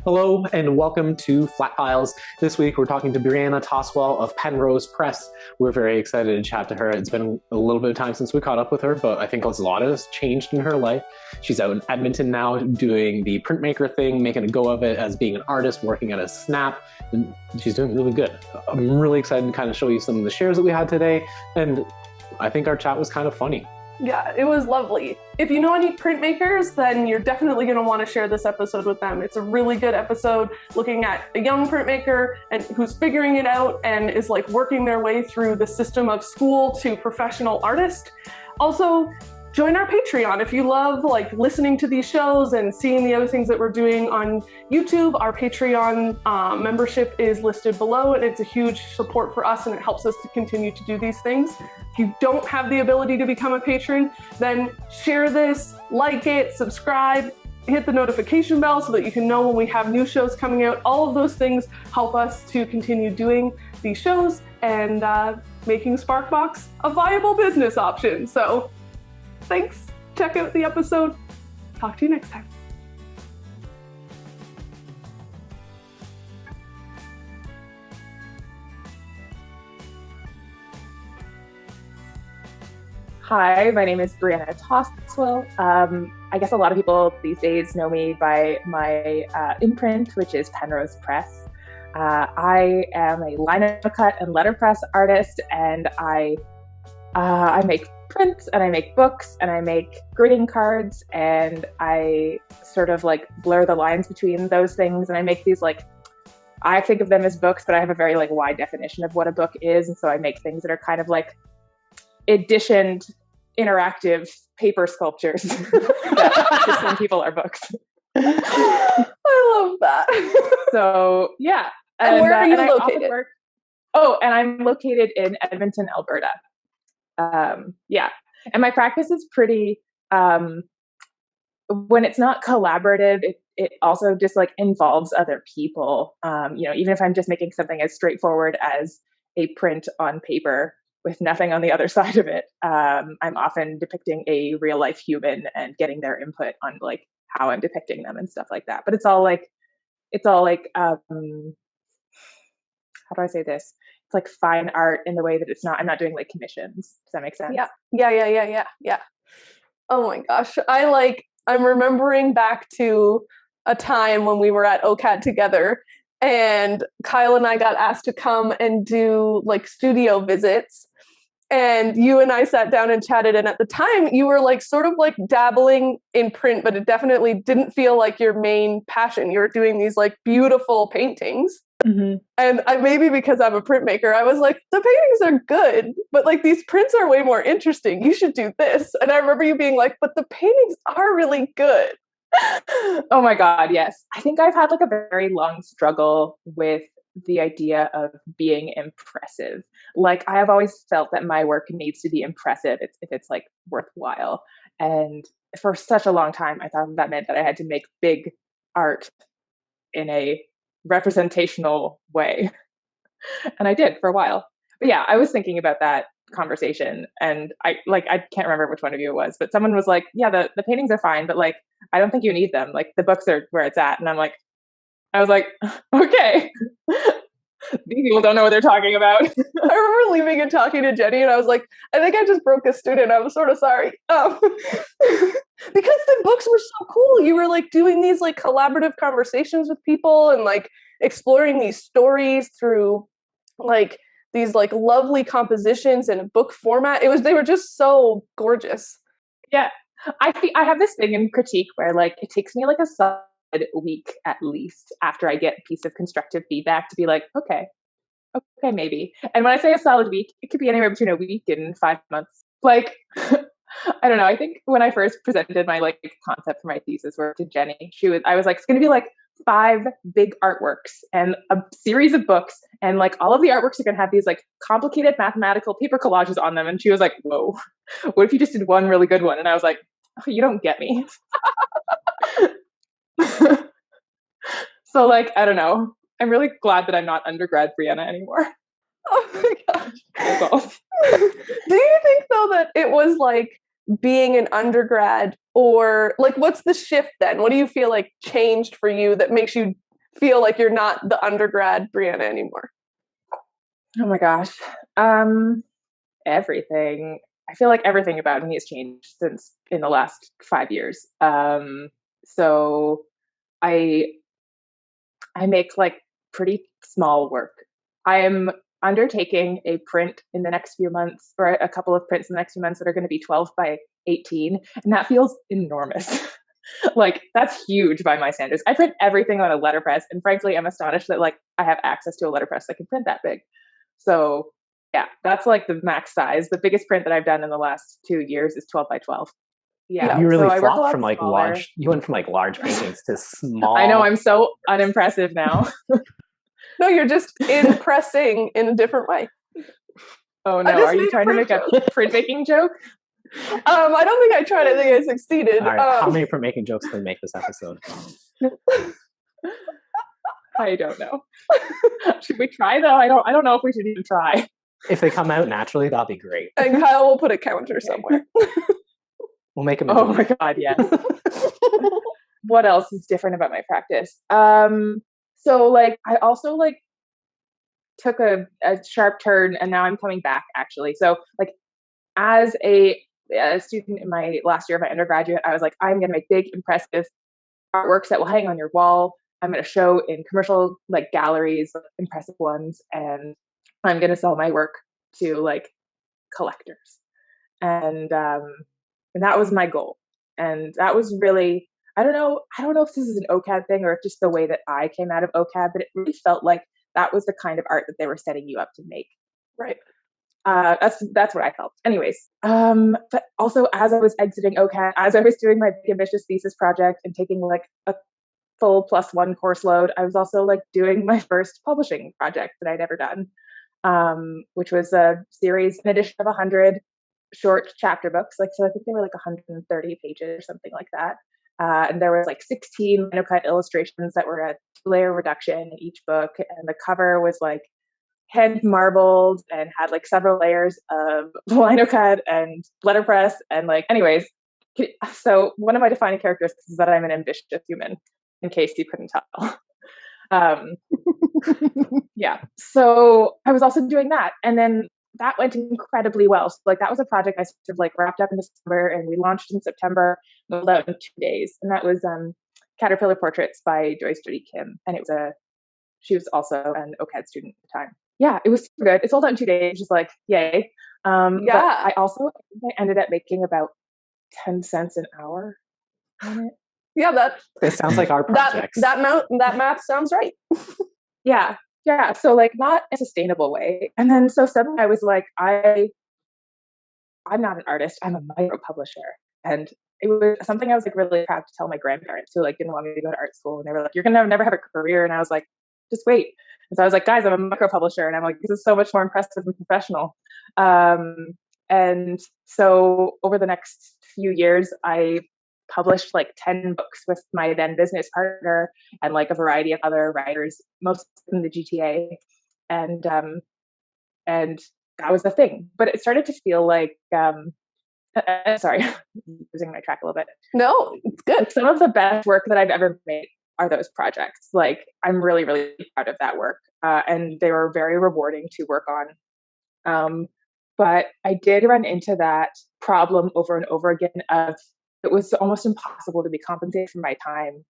Hello and welcome to Flat Files. This week we're talking to Brianna Tosswill of Penrose Press. We're very excited to chat to her. It's been a little bit of time since we caught up with her, but I think a lot has changed in her life. She's out in Edmonton now doing the printmaker thing, making a go of it as being an artist, working at a Snap, and she's doing really good. I'm really excited to kind of show you some of the shares that we had today, and I think our chat was kind of funny. Yeah, it was lovely. If you know any printmakers, then you're definitely going to want to share this episode with them. It's a really good episode looking at a young printmaker and who's figuring it out and is like working their way through the system of school to professional artist. Also, join our Patreon. If you love like listening to these shows and seeing the other things that we're doing on YouTube, our Patreon membership is listed below, and it's a huge support for us and it helps us to continue to do these things. If you don't have the ability to become a patron, then share this, like it, subscribe, hit the notification bell so that you can know when we have new shows coming out. All of those things help us to continue doing these shows and making Sparkbox a viable business option. So thanks. Check out the episode. Talk to you next time. Hi, my name is Brianna Tosswill. I guess a lot of people these days know me by my imprint, which is Penrose Press. I am a linocut and letterpress artist, and I make prints and I make books and I make greeting cards, and I sort of like blur the lines between those things, and I make these like, I think of them as books, but I have a very like wide definition of what a book is, and so I make things that are kind of like editioned interactive paper sculptures that to some people are books. I love that. So yeah. And where are you located? And I'm located in Edmonton, Alberta. Yeah. And my practice is pretty, when it's not collaborative, it also just like involves other people. Even if I'm just making something as straightforward as a print on paper with nothing on the other side of it, I'm often depicting a real life human and getting their input on like how I'm depicting them and stuff like that. But it's all like, how do I say this? It's like fine art in the way that I'm not doing like commissions. Does that make sense? Yeah. Oh my gosh. I'm remembering back to a time when we were at OCAD together, and Kyle and I got asked to come and do like studio visits, and you and I sat down and chatted, and at the time you were like sort of like dabbling in print, but it definitely didn't feel like your main passion. You were doing these like beautiful paintings. Mm-hmm. And maybe because I'm a printmaker, I was like, the paintings are good, but like these prints are way more interesting. You should do this. And I remember you being like, but the paintings are really good. Oh my God, yes. I think I've had like a very long struggle with the idea of being impressive. Like I have always felt that my work needs to be impressive if it's like worthwhile. And for such a long time, I thought that meant that I had to make big art in a representational way. And I did for a while. But yeah, I was thinking about that conversation, and I can't remember which one of you it was, but someone was like, yeah, the paintings are fine, but like I don't think you need them. Like the books are where it's at. And I was like, okay. These people don't know what they're talking about. I remember leaving and talking to Jenny, and I was like, I think I just broke a student. I was sort of sorry. Because the books were so cool. You were like doing these like collaborative conversations with people and like exploring these stories through like these like lovely compositions in a book format. They were just so gorgeous. Yeah. I have this thing in critique where like it takes me like a solid week at least after I get a piece of constructive feedback to be like, okay, maybe. And when I say a solid week, it could be anywhere between a week and 5 months. Like, I don't know. I think when I first presented my like concept for my thesis work to Jenny, I was like, it's going to be like 5 big artworks and a series of books, and like all of the artworks are going to have these like complicated mathematical paper collages on them. And she was like, whoa, what if you just did one really good one? And I was like, oh, you don't get me. So like, I don't know. I'm really glad that I'm not undergrad Brianna anymore. Oh my gosh. That's all. Do you think though that it was like being an undergrad, or like what's the shift then? What do you feel like changed for you that makes you feel like you're not the undergrad Brianna anymore? Oh my gosh. Everything. I feel like everything about me has changed since in the last 5 years. So I make like pretty small work. I am undertaking a print in the next few months, or a couple of prints in the next few months that are going to be 12 by 18, and that feels enormous. Like, that's huge by my standards. I print everything on a letterpress, and frankly, I'm astonished that like I have access to a letterpress that can print that big. So yeah, that's like the max size. The biggest print that I've done in the last 2 years is 12 by 12. Yeah, You really so I work a flopped lot from like smaller. large. You went from like large paintings to small. I know, I'm so unimpressive now. No, you're just impressing in a different way. Oh no, are you trying to make a printmaking joke? I don't think I tried. I think I succeeded. All right, how many printmaking jokes can we make this episode? I don't know. Should we try though? I don't know if we should even try. If they come out naturally, that'll be great. And Kyle will put a counter somewhere. We'll make them. Oh my god, yes. What else is different about my practice? So like I also like took a sharp turn, and now I'm coming back actually. So like as a student in my last year of my undergraduate, I was like, I'm going to make big, impressive artworks that will hang on your wall. I'm going to show in commercial like galleries, impressive ones, and I'm going to sell my work to like collectors. And that was my goal. And that was really, I don't know if this is an OCAD thing or just the way that I came out of OCAD, but it really felt like that was the kind of art that they were setting you up to make. Right. That's what I felt. Anyways, but also as I was exiting OCAD, as I was doing my big ambitious thesis project and taking like a full +1 course load, I was also like doing my first publishing project that I'd ever done, which was a series, an edition of 100 short chapter books. Like, so I think they were like 130 pages or something like that. And there was like 16 linocut illustrations that were a 2-layer reduction in each book. And the cover was like hand marbled and had like several layers of linocut and letterpress. And like, anyways, so one of my defining characteristics is that I'm an ambitious human, in case you couldn't tell. Yeah. So I was also doing that. And then that went incredibly well. So like that was a project I sort of like wrapped up in December, and we launched in September, rolled out in 2 days. And that was Caterpillar Portraits by Joyce Judy Kim. And it was she was also an OCAD student at the time. Yeah, it was super good. It sold out in 2 days, just like, yay. Yeah. But I ended up making about 10 cents an hour on it. Yeah, it sounds like our projects. That math sounds right. Yeah. So like not a sustainable way. And then so suddenly I was like, I'm not an artist. I'm a micro publisher. And it was something I was like really proud to tell my grandparents, who like didn't want me to go to art school. And they were like, you're gonna never have a career. And I was like, just wait. And so I was like, guys, I'm a micro publisher. And I'm like, this is so much more impressive and professional. And so over the next few years, I published like 10 books with my then business partner and like a variety of other writers, most in the GTA. And that was the thing. But it started to feel like, sorry, losing my track a little bit. No, it's good. Some of the best work that I've ever made are those projects. Like, I'm really, really proud of that work. And they were very rewarding to work on. But I did run into that problem over and over again of it was almost impossible to be compensated for my time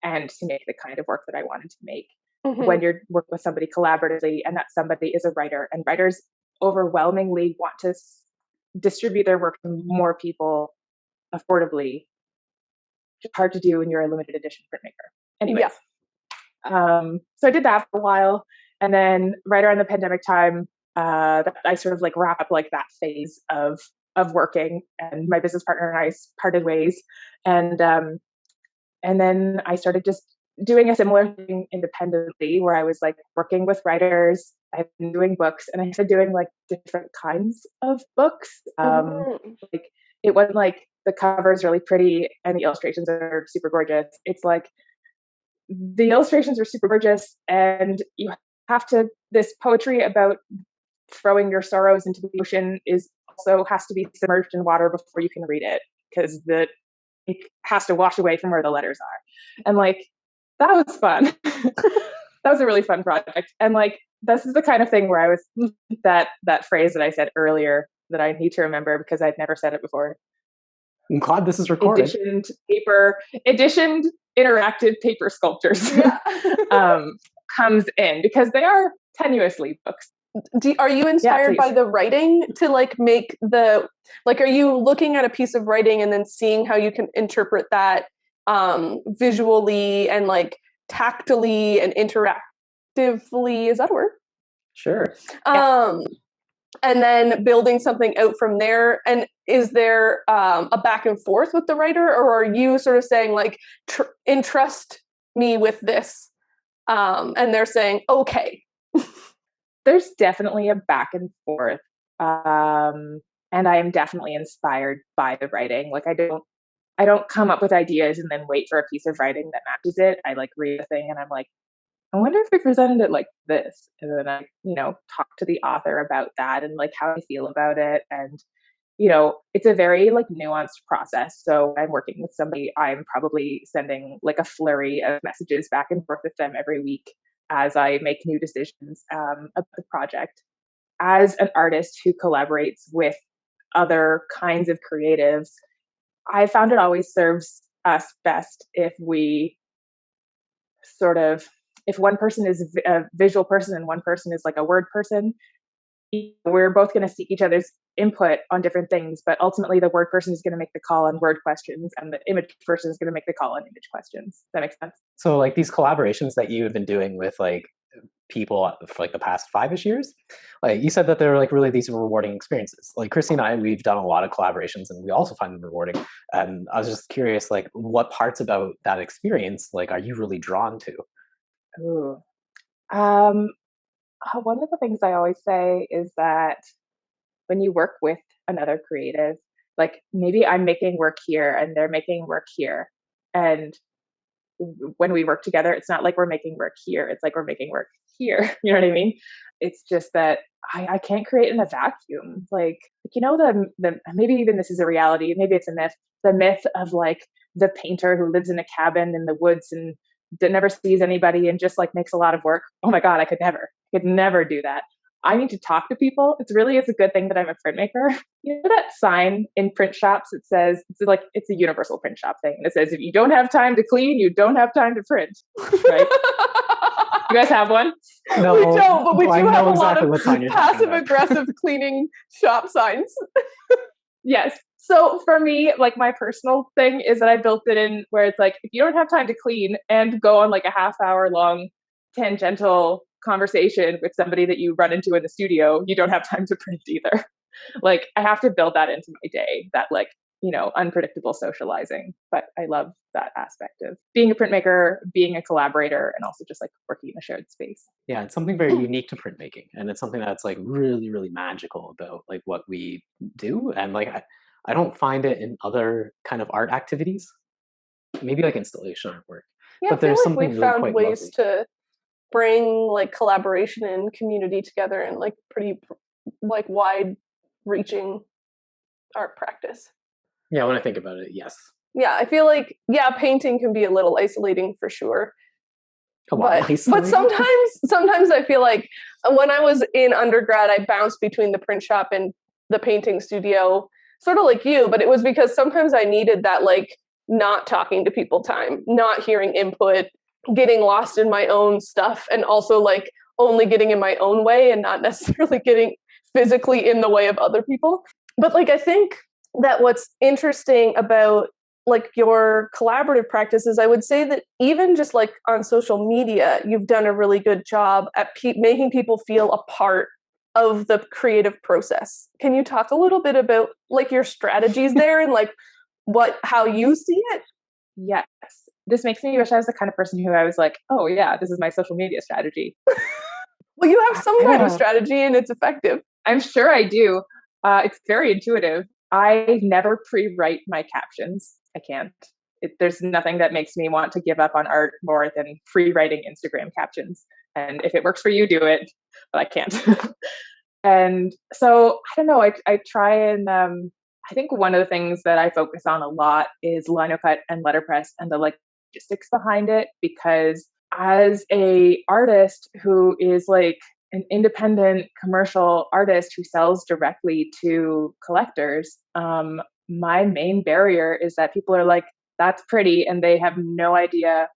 and to make the kind of work that I wanted to make. Mm-hmm. When you're working with somebody collaboratively and that somebody is a writer, and writers overwhelmingly want to distribute their work to more people affordably. It's hard to do when you're a limited edition printmaker. Anyways, so I did that for a while, and then right around the pandemic time, I sort of like wrap up like that phase of working, and my business partner and I parted ways, and then I started just doing a similar thing independently, where I was like working with writers. I've been doing books, and I started doing like different kinds of books. Like it wasn't like the cover is really pretty and the illustrations are super gorgeous. It's like the illustrations are super gorgeous, and you have to, this poetry about throwing your sorrows into the ocean has to be submerged in water before you can read it, because it has to wash away from where the letters are. And like, that was fun. That was a really fun project. And like, this is the kind of thing where I was, that phrase that I said earlier that I need to remember because I'd never said it before. I'm glad this is recorded. Editioned interactive paper sculptures comes in because they are tenuously books. Are you inspired by the writing to like make the, like, are you looking at a piece of writing and then seeing how you can interpret that visually and like tactily and interactively? Is that a word? Sure. And then building something out from there. And is there a back and forth with the writer, or are you sort of saying like, entrust me with this? And they're saying, okay. There's definitely a back and forth. And I am definitely inspired by the writing. Like I don't come up with ideas and then wait for a piece of writing that matches it. I like read a thing and I'm like, I wonder if we presented it like this. And then I, talk to the author about that and like how I feel about it. And, it's a very like nuanced process. So I'm working with somebody, I'm probably sending like a flurry of messages back and forth with them every week as I make new decisions of the project. As an artist who collaborates with other kinds of creatives, I found it always serves us best if we if one person is a visual person and one person is like a word person, we're both going to seek each other's input on different things, but ultimately the word person is going to make the call on word questions and the image person is going to make the call on image questions. Does that make sense? So like these collaborations that you have been doing with like people for like the past 5-ish years, like you said that they're like really these rewarding experiences. Like Christy and I, we've done a lot of collaborations and we also find them rewarding. And I was just curious, like what parts about that experience, like, are you really drawn to? Ooh. One of the things I always say is that when you work with another creative, like maybe I'm making work here and they're making work here. And when we work together, it's not like we're making work here. It's like we're making work here. You know what I mean? It's just that I can't create in a vacuum. Like the maybe even this is a reality. Maybe it's a myth. The myth of like the painter who lives in a cabin in the woods and that never sees anybody and just like makes a lot of work. Oh my God, I could never do that. I need to talk to people. It's a good thing that I'm a printmaker. You know that sign in print shops? It says, it's a universal print shop thing. It says, if you don't have time to clean, you don't have time to print, right? You guys have one? No, we don't, but we do have exactly a lot of passive aggressive cleaning shop signs. Yes. So for me, like my personal thing is that I built it in where it's like, if you don't have time to clean and go on like a half-hour long tangential conversation with somebody that you run into in the studio, you don't have time to print either. Like I have to build that into my day, that like, unpredictable socializing. But I love that aspect of being a printmaker, being a collaborator, and also just like working in a shared space. Yeah, it's something very unique to printmaking. And it's something that's like really, really magical about like what we do. And like, I don't find it in other kind of art activities, maybe like installation artwork. Yeah, but there's something we really found quite ways lovely to bring like collaboration and community together in like pretty like wide reaching art practice. Yeah, when I think about it, yes. Yeah, I feel like painting can be a little isolating for sure. But sometimes I feel like when I was in undergrad, I bounced between the print shop and the painting studio, sort of like you, but it was because sometimes I needed that like not talking to people time, not hearing input, getting lost in my own stuff, and also like only getting in my own way and not necessarily getting physically in the way of other people. But like I think that what's interesting about like your collaborative practices, I would say that even just like on social media, you've done a really good job at making people feel a part of the creative process. Can you talk a little bit about like your strategies there and like how you see it? Yes. This makes me wish I was the kind of person who I was like, oh yeah, this is my social media strategy. Well, you have some kind of strategy and it's effective. I'm sure I do. It's very intuitive. I never pre-write my captions. I can't. There's nothing that makes me want to give up on art more than pre-writing Instagram captions. And if it works for you, do it. But I can't. And so I don't know. I try and I think one of the things that I focus on a lot is linocut and letterpress and the like logistics behind it, because as a artist who is like an independent commercial artist who sells directly to collectors, my main barrier is that people are like, that's pretty, and they have no idea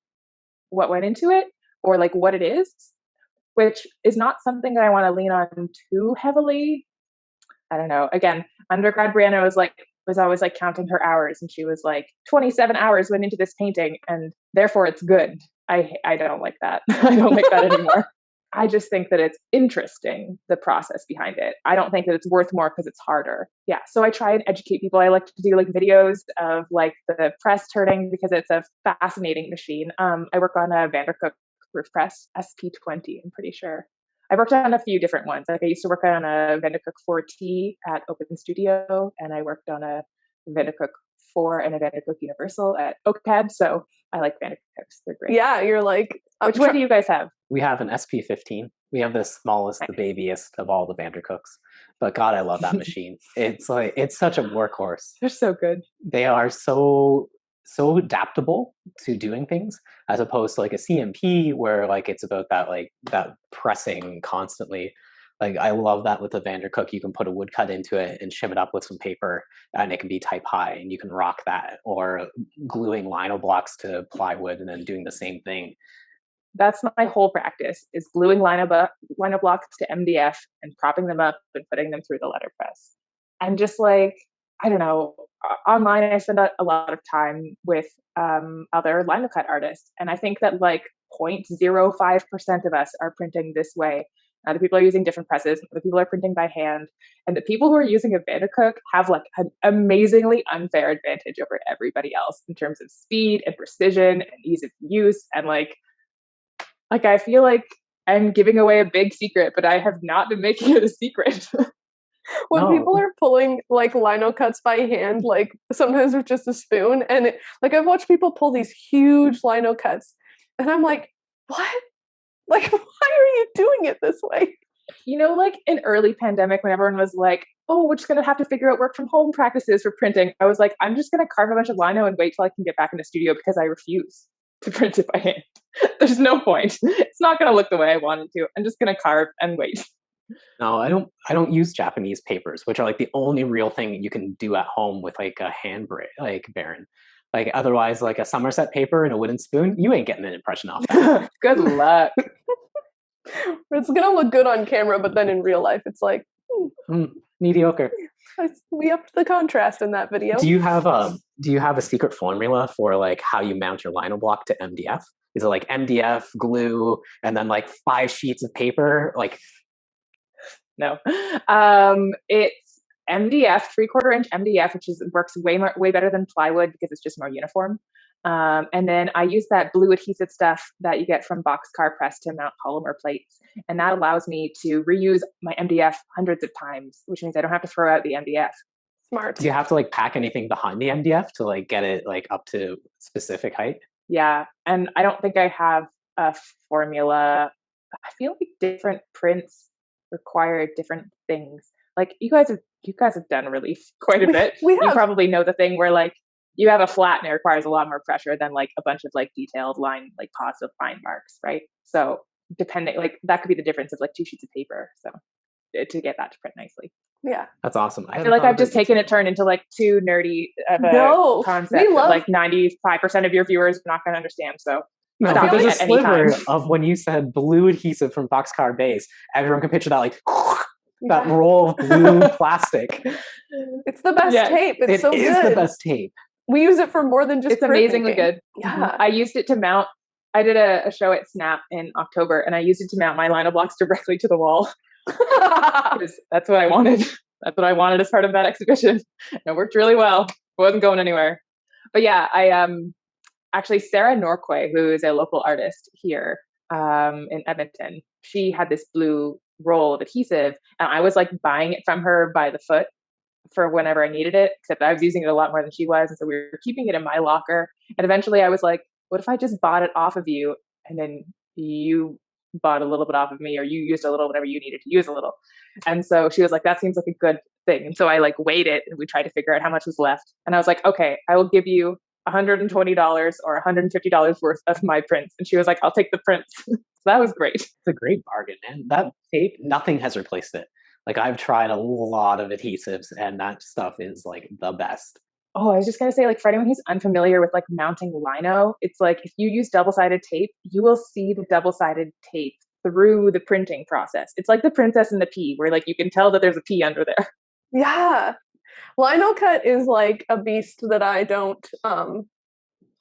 what went into it or like what it is, which is not something that I want to lean on too heavily. I don't know. Again, undergrad Brianna was always like counting her hours, and she was like, 27 hours went into this painting and therefore it's good. I don't like that. I don't like that anymore. I just think that it's interesting, the process behind it. I don't think that it's worth more because it's harder. Yeah. So I try and educate people. I like to do like videos of like the press turning because it's a fascinating machine. I work on a Vandercook roof press, SP20, I'm pretty sure. I worked on a few different ones. Like I used to work on a Vandercook 4T at Open Studio, and I worked on a Vandercook 4 and a Vandercook Universal at OCAD. So I like Vandercooks. They're great. Yeah, you're like, which one do you guys have? We have an SP15. We have the smallest, the babiest of all the Vandercooks. But God, I love that machine. It's like, it's such a workhorse. They're so good. They are so adaptable to doing things, as opposed to like a CMP where like it's about that like that pressing constantly. Like I love that with the Vandercook, you can put a woodcut into it and shim it up with some paper, and it can be type high, and you can rock that, or gluing lino blocks to plywood and then doing the same thing. That's my whole practice, is gluing lino blocks to MDF and propping them up and putting them through the letterpress. And just like, I don't know, online I spend a lot of time with other linocut artists, and I think that like 0.05% of us are printing this way. Other people are using different presses. Other people are printing by hand. And the people who are using a Vandercook have like an amazingly unfair advantage over everybody else in terms of speed and precision and ease of use. And like I feel like I'm giving away a big secret, but I have not been making it a secret. When people are pulling like lino cuts by hand, like sometimes with just a spoon, and like I've watched people pull these huge lino cuts, and I'm like, what? Like, why are you doing it this way? You know, like in early pandemic, when everyone was like, oh, we're just going to have to figure out work from home practices for printing, I was like, I'm just going to carve a bunch of lino and wait till I can get back in the studio, because I refuse to print it by hand. There's no point. It's not going to look the way I want it to. I'm just going to carve and wait. No, I don't use Japanese papers, which are like the only real thing you can do at home with like a hand like Baron. Like otherwise, like a Somerset paper and a wooden spoon, you ain't getting an impression off that. Good luck. It's gonna look good on camera, but then in real life, it's like mediocre. We upped the contrast in that video. Do you have a secret formula for like how you mount your lino block to MDF? Is it like MDF, glue, and then like 5 sheets of paper? Like, no, it's MDF, 3/4 inch MDF, which works way better than plywood because it's just more uniform. And then I use that blue adhesive stuff that you get from Boxcar Press to mount polymer plates. And that allows me to reuse my MDF hundreds of times, which means I don't have to throw out the MDF. Smart. Do you have to like pack anything behind the MDF to like get it like up to specific height? Yeah. And I don't think I have a formula. I feel like different prints require different things. Like you guys have done relief quite a bit. You probably know the thing where like you have a flat and it requires a lot more pressure than like a bunch of like detailed line, like positive line marks, right? So depending, like that could be the difference of like 2 sheets of paper. So to get that to print nicely. Yeah. That's awesome. I feel like I've just taken a turn into like too nerdy of a concept that like 95% of your viewers are not going to understand. So no, but there's a sliver of when you said blue adhesive from Boxcar Base, everyone can picture that like that roll of blue plastic. It's the best tape. It's so good. It is the best tape. We use it for more than just It's amazingly good. Yeah. I used it to mount. I did a show at Snap in October, and I used it to mount my lino blocks directly to the wall. That's what I wanted. That's what I wanted as part of that exhibition. And it worked really well. It wasn't going anywhere. But yeah, I actually Sarah Norquay, who is a local artist here in Edmonton, she had this blue roll of adhesive, and I was like buying it from her by the foot for whenever I needed it, except I was using it a lot more than she was. And so we were keeping it in my locker. And eventually I was like, what if I just bought it off of you, and then you bought a little bit off of me, or you used a little whenever you needed to use a little. And so she was like, that seems like a good thing. And so I like weighed it, and we tried to figure out how much was left. And I was like, okay, I will give you $120 or $150 worth of my prints. And she was like, I'll take the prints. So that was great. It's a great bargain, man. That tape, nothing has replaced it. Like, I've tried a lot of adhesives, and that stuff is like the best. Oh, I was just going to say, like, for anyone who's unfamiliar with like mounting lino, it's like if you use double-sided tape, you will see the double-sided tape through the printing process. It's like the Princess and the Pea, where like you can tell that there's a P under there. Yeah. Linocut is like a beast that I don't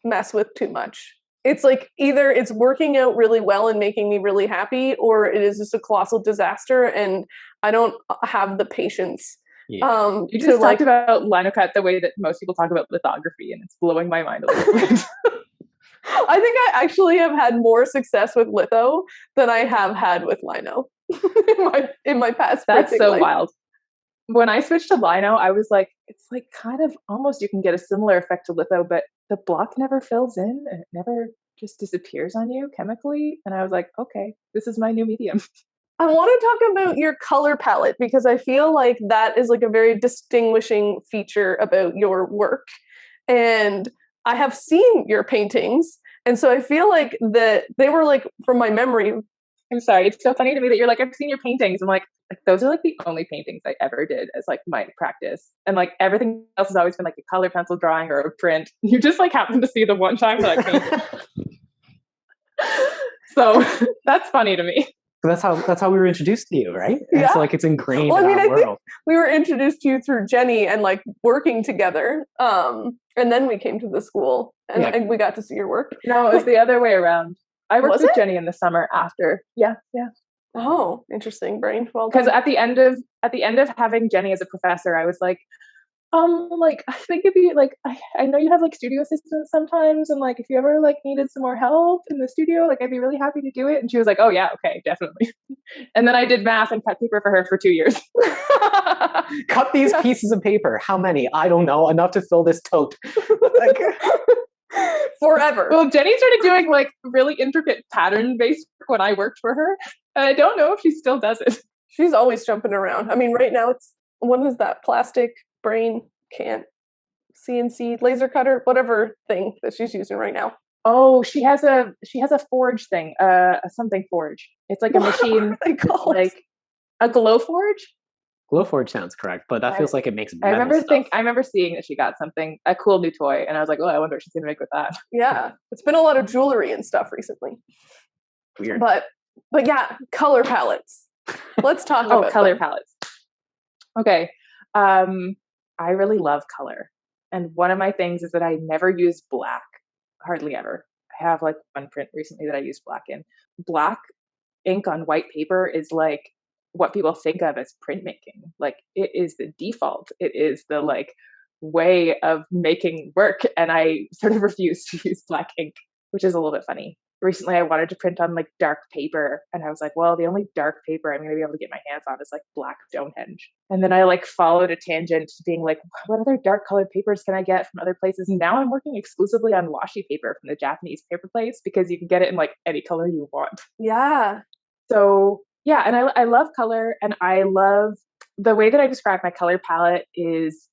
mess with too much. It's like either it's working out really well and making me really happy, or it is just a colossal disaster, and I don't have the patience. Yeah. You just talked about linocut the way that most people talk about lithography, and it's blowing my mind a little bit. I think I actually have had more success with litho than I have had with lino in my past. That's so life. Wild. When I switched to lino, I was like, it's like kind of almost you can get a similar effect to litho, but the block never fills in and it never just disappears on you chemically. And I was like, okay, this is my new medium. I want to talk about your color palette, because I feel like that is like a very distinguishing feature about your work. And I have seen your paintings, and so I feel like that they were like, from my memory. I'm sorry, it's so funny to me that you're like, I've seen your paintings. I'm like those are like the only paintings I ever did as like my practice. And like everything else has always been like a color pencil drawing or a print. You just like happened to see the one time that I painted. So that's funny to me. That's how we were introduced to you, right? Yeah. It's like it's ingrained Well, I mean, in our I think world. we were introduced to you through Jenny and like working together. And then we came to the school and we got to see your work. No, it was the other way around. I worked with Jenny in the summer after. Yeah. Oh, interesting, brain. Well, because at the end of having Jenny as a professor, I was like, I think it'd be like, I know you have like studio assistants sometimes, and like if you ever like needed some more help in the studio, like I'd be really happy to do it. And she was like, oh yeah, okay, definitely. And then I did math and cut paper for her for 2 years. Cut these pieces of paper. How many? I don't know. Enough to fill this tote. Like, forever. Well, Jenny started doing like really intricate pattern-based work when I worked for her. And I don't know if she still does it. She's always jumping around. I mean, right now what is that plastic brain can't CNC laser cutter, whatever thing that she's using right now. Oh, she has a forge thing, something forge. It's like a machine, like a glow forge. Glowforge sounds correct, but that feels like it makes. I remember seeing that she got a cool new toy, and I was like, oh, I wonder what she's gonna make with that. Yeah, it's been a lot of jewelry and stuff recently. Weird, but yeah, color palettes. Let's talk about color palettes. Okay, I really love color, and one of my things is that I never use black, hardly ever. I have like one print recently that I used black in. Black ink on white paper is like what people think of as printmaking. Like it is the default. It is the like way of making work. And I sort of refuse to use black ink, which is a little bit funny. Recently, I wanted to print on like dark paper. And I was like, well, the only dark paper I'm going to be able to get my hands on is like black Stonehenge. And then I like followed a tangent to being like, what other dark colored papers can I get from other places? And now I'm working exclusively on washi paper from the Japanese paper place, because you can get it in like any color you want. Yeah. So yeah, and I love color, and I love the way that I describe my color palette is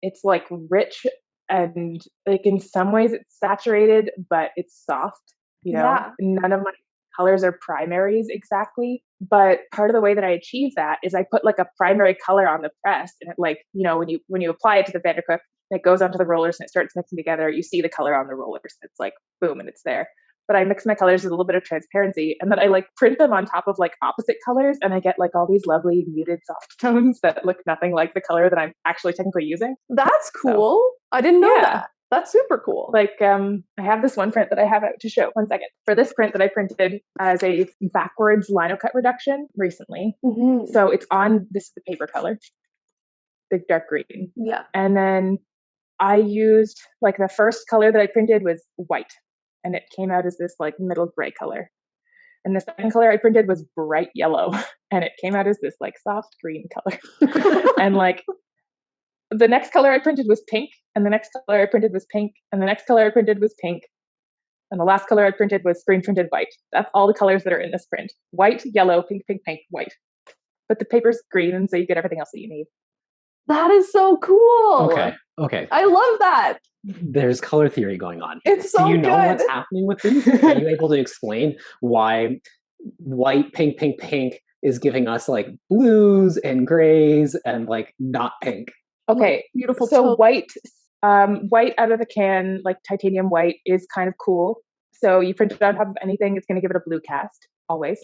it's like rich and like in some ways it's saturated, but it's soft. You know, None of my colors are primaries exactly, but part of the way that I achieve that is I put like a primary color on the press, and it like, you know, when you apply it to the Vandercook, it goes onto the rollers and it starts mixing together. You see the color on the rollers. It's like boom, and it's there. But I mix my colors with a little bit of transparency, and then I like print them on top of like opposite colors, and I get like all these lovely muted soft tones that look nothing like the color that I'm actually technically using. That's cool. So, I didn't know that. That's super cool. Like I have this one print that I have out to show. One second. For this print that I printed as a backwards linocut reduction recently. Mm-hmm. So it's on this is the paper color, the dark green. Yeah. And then I used like the first color that I printed was white. And it came out as this like middle gray color. And the second color I printed was bright yellow. And it came out as this like soft green color. And like the next color I printed was pink. And the next color I printed was pink. And the next color I printed was pink. And the last color I printed was screen printed white. That's all the colors that are in this print. White, yellow, pink, pink, pink, white. But the paper's green, and so you get everything else that you need. That is so cool. Okay. I love that. There's color theory going on. It's so Do you know good. what's happening with these? Are you able to explain why white, pink, pink, pink is giving us like blues and grays and like not pink? Okay, Beautiful. so white out of the can, like titanium white, is kind of cool. So you print it on top of anything, it's going to give it a blue cast always.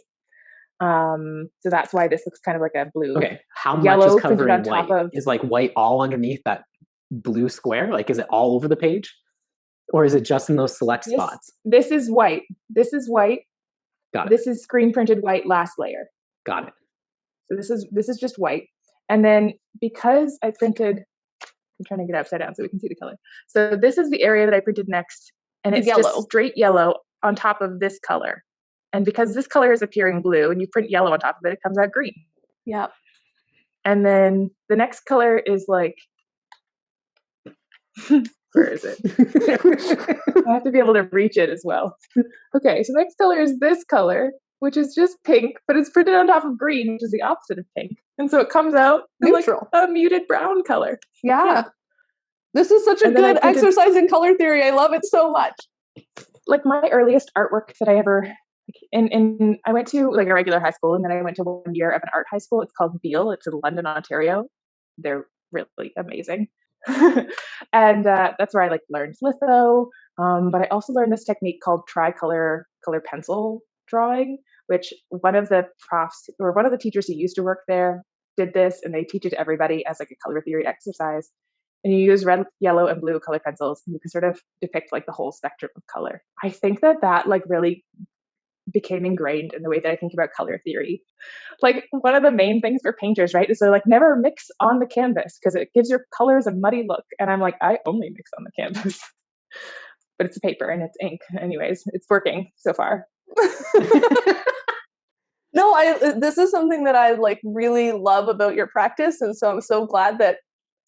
So that's why this looks kind of like a blue. Okay, how Yellow much is covering on top white? of... Is like white all underneath that blue square? Like, is it all over the page, or is it just in those select spots? This is white. This is white. Got it. This is screen printed white last layer. Got it. So this is just white, and then because I printed, I'm trying to get it upside down so we can see the color. So this is the area that I printed next, and it's just straight yellow on top of this color. And because this color is appearing blue and you print yellow on top of it, it comes out green. Yep. And then the next color is like, where is it? I have to be able to reach it as well. Okay, so the next color is this color, which is just pink, but it's printed on top of green, which is the opposite of pink. And so it comes out neutral, like a muted brown color. Yeah. This is such a good exercise in color theory. I love it so much. Like my earliest artwork that I ever, I went to like a regular high school, and then I went to 1 year of an art high school. It's called Beale. It's in London, Ontario. They're really amazing. And that's where I like learned litho. But I also learned this technique called tricolor color pencil drawing, which one of the profs or one of the teachers who used to work there did this, and they teach it to everybody as like a color theory exercise. And you use red, yellow, and blue color pencils, and you can sort of depict like the whole spectrum of color. I think that like really became ingrained in the way that I think about color theory. Like one of the main things for painters, right, is to like never mix on the canvas because it gives your colors a muddy look. And I'm like, I only mix on the canvas. But it's paper and it's ink. Anyways, it's working so far. No, this is something that I like really love about your practice. And so I'm so glad that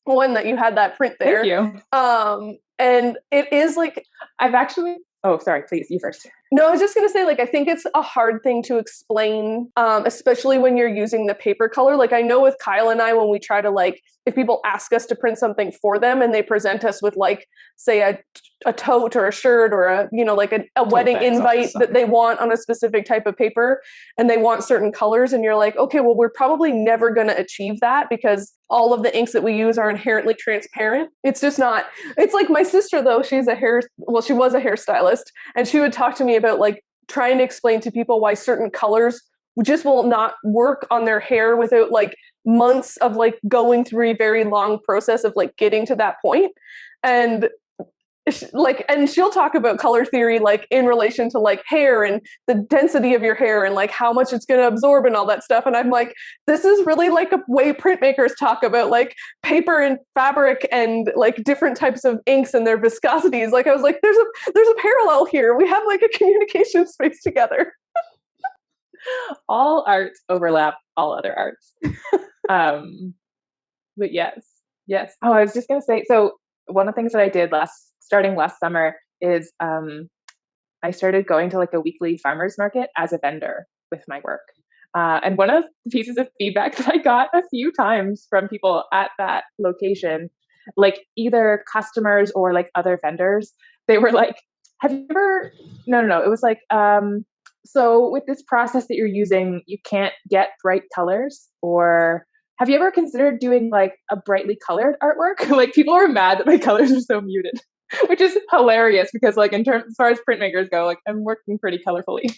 you had that print there. Thank you. And it is like, I've actually, oh, sorry, please, you first. No, I was just going to say, like, I think it's a hard thing to explain, especially when you're using the paper color. Like, I know with Kyle and I, when we try to, like, if people ask us to print something for them and they present us with, like, say a tote or a shirt or a, you know, like a wedding invite that they want on a specific type of paper and they want certain colors. And you're like, okay, well, we're probably never going to achieve that because all of the inks that we use are inherently transparent. It's just not, it's like my sister, though, she was a hairstylist, and she would talk to me about like trying to explain to people why certain colors just will not work on their hair without like months of like going through a very long process of like getting to that point. And like, and she'll talk about color theory like in relation to like hair and the density of your hair and like how much it's going to absorb and all that stuff. And I'm like, this is really like a way printmakers talk about like paper and fabric and like different types of inks and their viscosities. Like I was like, there's a parallel here. We have like a communication space together. All arts overlap all other arts. But yes. Oh, I was just going to say, so one of the things that I did starting last summer is I started going to like a weekly farmers market as a vendor with my work. And one of the pieces of feedback that I got a few times from people at that location, like either customers or like other vendors, they were like, have you ever, no, it was like, so with this process that you're using, you can't get bright colors, or have you ever considered doing like a brightly colored artwork? Like people are mad that my colors are so muted. Which is hilarious because, like, as far as printmakers go, like, I'm working pretty colorfully.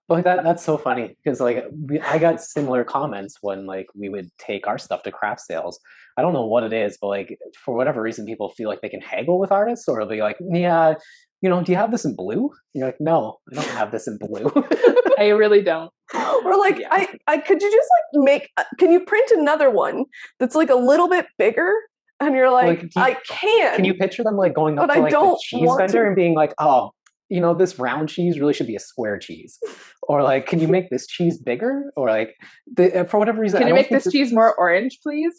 Well, that's so funny because, like, I got similar comments when, like, we would take our stuff to craft sales. I don't know what it is, but, like, for whatever reason, people feel like they can haggle with artists, or they'll be like, yeah, you know, do you have this in blue? You're like, no, I don't have this in blue. I really don't. Or like, yeah. I could you just like can you print another one that's like a little bit bigger? And you're like, I can. Can you picture them like going up to like the cheese vendor and being like, oh, you know, this round cheese really should be a square cheese, or like, can you make this cheese bigger, or like, for whatever reason, can you make this cheese more orange, please?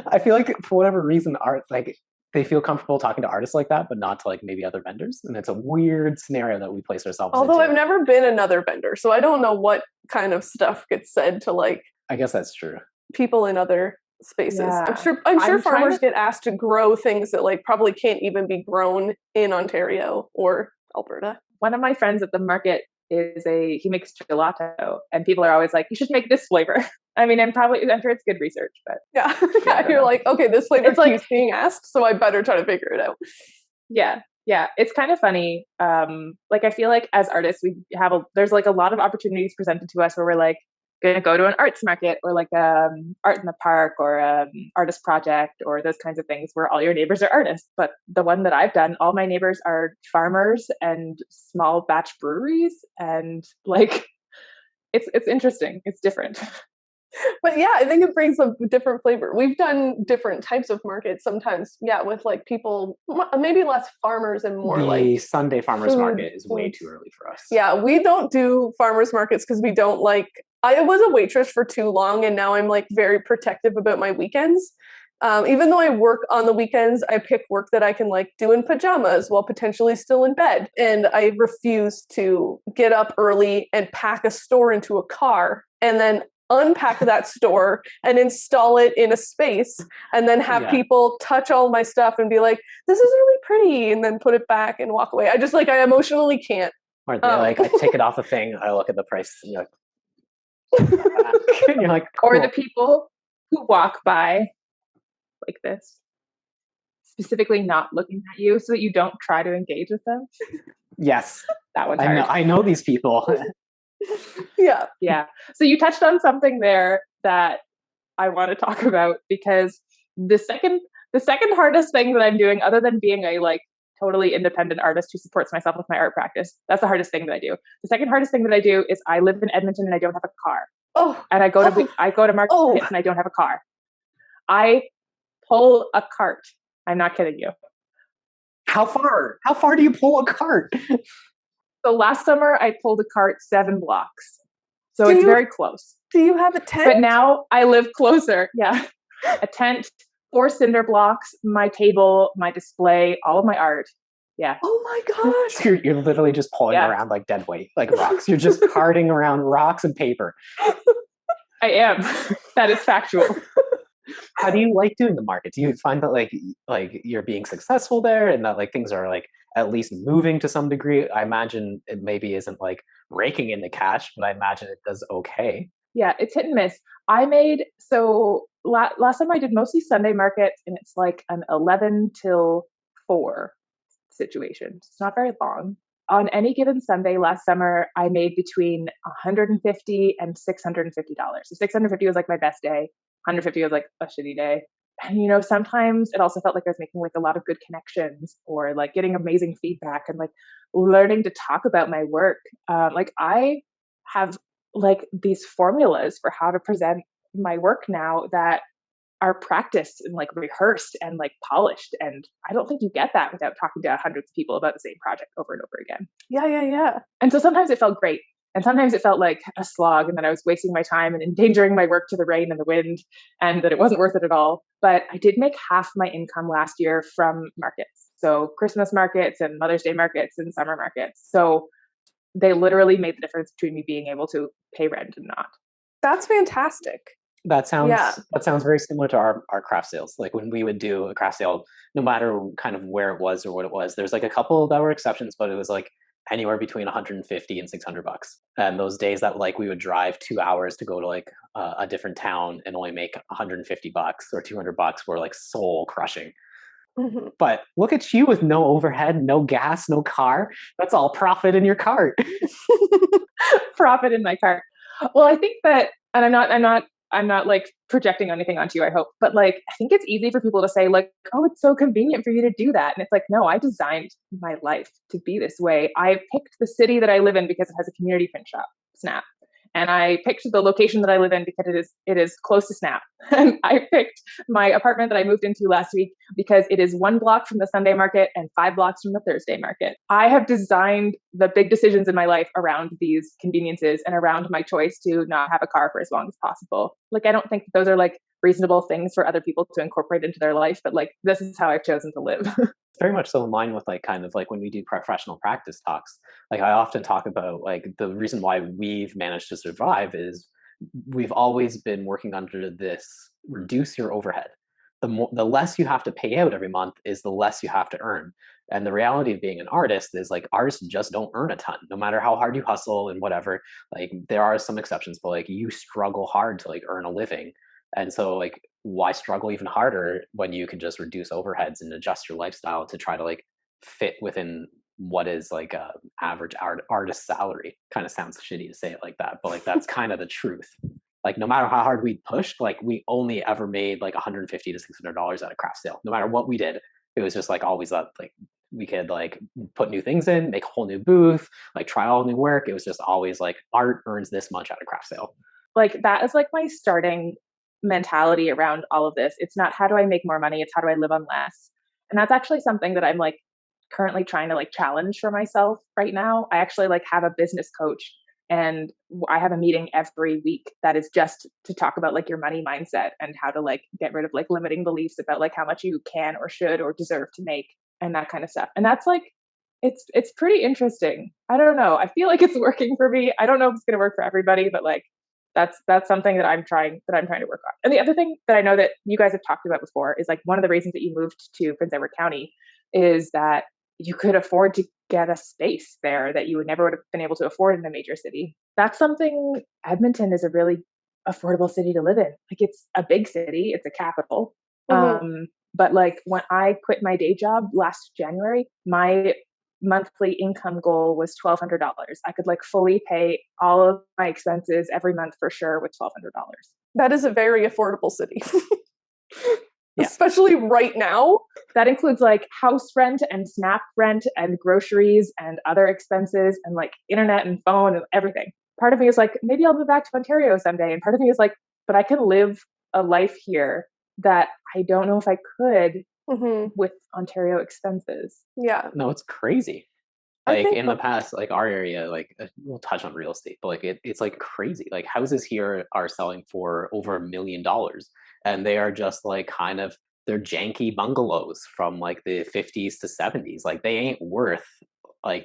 I feel like for whatever reason, art like they feel comfortable talking to artists like that, but not to like maybe other vendors, and it's a weird scenario that we place ourselves. Although I've never been another vendor, so I don't know what kind of stuff gets said to like. I guess that's true. People in other spaces. Yeah. I'm sure I'm trying farmers to- get asked to grow things that like probably can't even be grown in Ontario or Alberta. One of my friends at the market he makes gelato, and people are always like, you should make this flavor. I mean, I'm sure it's good research, but Yeah, I you're know. like, okay, this flavor It's like- keeps being asked, so I better try to figure it out. Yeah. It's kind of funny. Like I feel like as artists, there's like a lot of opportunities presented to us where we're like gonna go to an arts market or like art in the park or artist project or those kinds of things where all your neighbors are artists. But the one that I've done, all my neighbors are farmers and small batch breweries, and like it's interesting. It's different. But yeah, I think it brings a different flavor. We've done different types of markets sometimes, yeah, with like people, maybe less farmers and more The like Sunday farmers food, market is way foods. too early for us. Yeah, we don't do farmers markets because we don't like, I was a waitress for too long and now I'm like very protective about my weekends. Even though I work on the weekends, I pick work that I can like do in pajamas while potentially still in bed. And I refuse to get up early and pack a store into a car and then unpack that store and install it in a space and then have people touch all my stuff and be like, this is really pretty, and then put it back and walk away. I emotionally can't. Or they like, I take it off the thing, I look at the price, and you're like, and you're like, cool. Or the people who walk by like this, specifically not looking at you so that you don't try to engage with them. Yes. That one's hard. I know these people. Yeah. So you touched on something there that I want to talk about, because the second hardest thing that I'm doing, other than being a like totally independent artist who supports myself with my art practice, that's the hardest thing that I do. The second hardest thing that I do is I live in Edmonton and I don't have a car. And I go to markets and I don't have a car. I pull a cart. I'm not kidding you. How far? How far do you pull a cart? So last summer I pulled a cart 7 blocks. So it's very close. Do you have a tent? But now I live closer. Yeah. A tent, 4 cinder blocks, my table, my display, all of my art. Yeah. Oh my gosh. So you're literally just pulling around like dead weight, like rocks. You're just carting around rocks and paper. I am. That is factual. How do you like doing the market? Do you find that like you're being successful there and that like things are like at least moving to some degree? I imagine it maybe isn't like raking in the cash, but I imagine it does okay. Yeah, it's hit and miss. Last time I did mostly Sunday markets, and it's like an 11 till 4 situation. It's not very long. On any given Sunday last summer, I made between $150 and $650. So $650 was like my best day. $150 was like a shitty day. And, sometimes it also felt like I was making like a lot of good connections or like getting amazing feedback and like learning to talk about my work. Like I have like these formulas for how to present my work now that are practiced and like rehearsed and like polished. And I don't think you get that without talking to hundreds of people about the same project over and over again. Yeah. And so sometimes it felt great. And sometimes it felt like a slog and that I was wasting my time and endangering my work to the rain and the wind and that it wasn't worth it at all. But I did make half my income last year from markets. So Christmas markets and Mother's Day markets and summer markets. So they literally made the difference between me being able to pay rent and not. That's fantastic. That sounds very similar to our craft sales. Like when we would do a craft sale, no matter kind of where it was or what it was, there's like a couple that were exceptions, but it was like anywhere between 150 and $600. And those days that like we would drive 2 hours to go to like a different town and only make $150 or $200 were like soul crushing. Mm-hmm. But look at you with no overhead, no gas, no car. That's all profit in your cart. Profit in my cart. Well, I think that, and I'm not like projecting anything onto you, I hope, but like, I think it's easy for people to say like, oh, it's so convenient for you to do that. And it's like, no, I designed my life to be this way. I picked the city that I live in because it has a community print shop, Snap. And I picked the location that I live in because it is close to Snap. And I picked my apartment that I moved into last week because it is 1 block from the Sunday market and 5 blocks from the Thursday market. I have designed the big decisions in my life around these conveniences and around my choice to not have a car for as long as possible. Like, I don't think those are like reasonable things for other people to incorporate into their life, but like, this is how I've chosen to live. Very much so in line with like kind of like when we do professional practice talks. Like I often talk about like the reason why we've managed to survive is we've always been working under this reduce your overhead. The less you have to pay out every month is the less you have to earn. And the reality of being an artist is like artists just don't earn a ton, no matter how hard you hustle and whatever. Like there are some exceptions, but like you struggle hard to like earn a living. And so like why struggle even harder when you can just reduce overheads and adjust your lifestyle to try to like fit within what is like a average artist salary. Kind of sounds shitty to say it like that, but like that's kind of the truth. Like no matter how hard we pushed, like we only ever made like $150 to $600 at a craft sale. No matter what we did, it was just like always up. Like we could like put new things in, make a whole new booth, like try all new work. It was just always like art earns this much at a craft sale. Like that is like my starting mentality around all of this. It's not how do I make more money, it's how do I live on less. And that's actually something that I'm like currently trying to like challenge for myself right now. I actually like have a business coach, and I have a meeting every week that is just to talk about like your money mindset and how to like get rid of like limiting beliefs about like how much you can or should or deserve to make and that kind of stuff. And that's like it's pretty interesting. I don't know. I feel like it's working for me. I don't know if it's going to work for everybody, but like that's something that I'm trying to work on. And the other thing that I know that you guys have talked about before is like one of the reasons that you moved to Prince Edward County is that you could afford to get a space there that you would never would have been able to afford in a major city. That's something. Edmonton is a really affordable city to live in. Like it's a big city, it's a capital. Mm-hmm. But like when I quit my day job last January, my monthly income goal was $1,200. I could like fully pay all of my expenses every month for sure with $1,200. That is a very affordable city. Yeah. Especially right now. That includes like house rent and SNAP rent and groceries and other expenses and like internet and phone and everything. Part of me is like, maybe I'll move back to Ontario someday. And part of me is like, but I can live a life here that I don't know if I could with Ontario expenses. Yeah. No, it's crazy. Like in the past, like our area, like we'll touch on real estate, but like it's like crazy. Like houses here are selling for over $1 million, and they are just like kind of they're janky bungalows from like the 50s to 70s. Like they ain't worth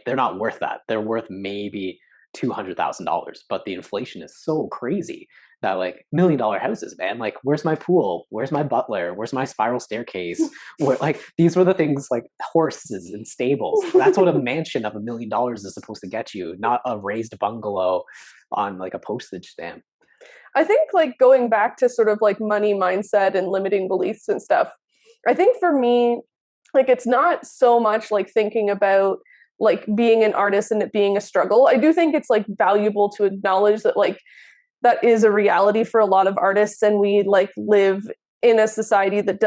they're not worth that. They're worth maybe $200,000, but the inflation is so crazy that like $1 million houses, man, like where's my pool, where's my butler, where's my spiral staircase, where like these were the things like horses and stables. That's what a mansion of $1 million is supposed to get you, not a raised bungalow on like a postage stamp. I think like going back to sort of like money mindset and limiting beliefs and stuff, I think for me, like it's not so much like thinking about like being an artist and it being a struggle. I do think it's like valuable to acknowledge that like that is a reality for a lot of artists, and we like live in a society that